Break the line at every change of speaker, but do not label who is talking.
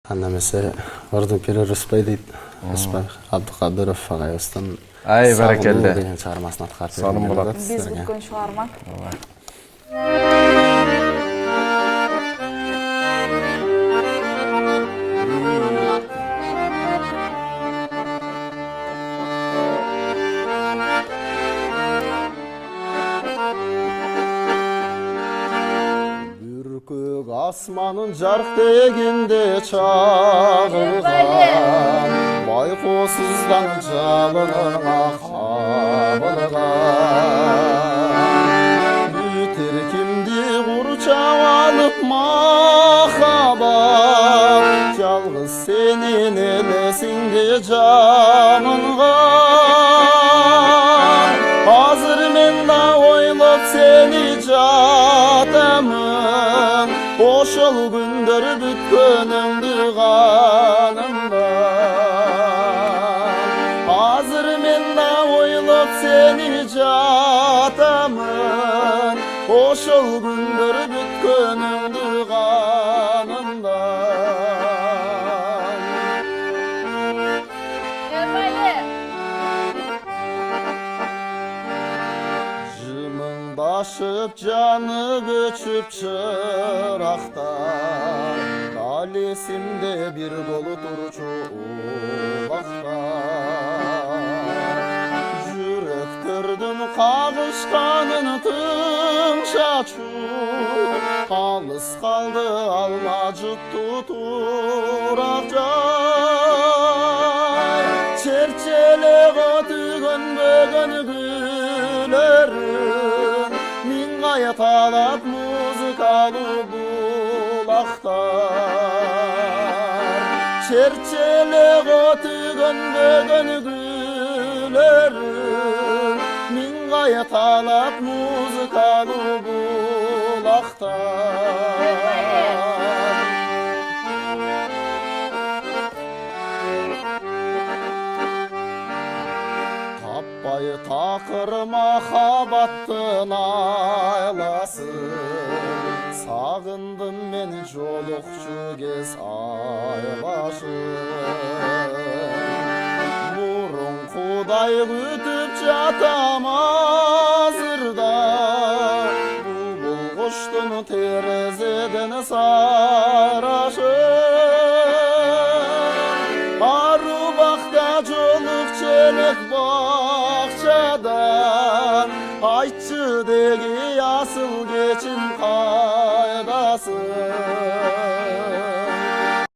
Анда эмесе ордун пири Рыспай дейт. Рыспай Абдыкадыров агайыбыздын
Ай, баракелде.
деген чыгармасын аткарып
Сонун болот.
Биз күткөн чыгарма.
Бүркөк асманын жарк дегенде чагылган байкоосуздан жалыныңа кабылган бүтер кимди курчап алып махабат жалгыз сенин элесиңде жамылган азыр мен да ойлоп сени жатамын ошол күндөр бүткөнүңдү канымдан азыр мен да ойлоп сени жатамын ошол күндөр бүткөнүңдү канымдан жымыңдашып жанып өчүп чырактар ал эсимде бир болу турчу убактар жүрөктөрдүн кагышканын тыңшачу алыс калды алма жутту турак жай черчелego түгөнбөгөн гүлөрүн миң кайталап музыкалуу булактар черчелego түгөнбөгөн гүлөрүн миң кайталап музыкалуу булактар таппай такыр махабаттын айласын сагындым мен жолукчу кез айлашын мурункудай күтүп жатам азырда булбул куштун терезеден сайрашын ару бакта жолук челек бакчадан айтчы деги асыл кечим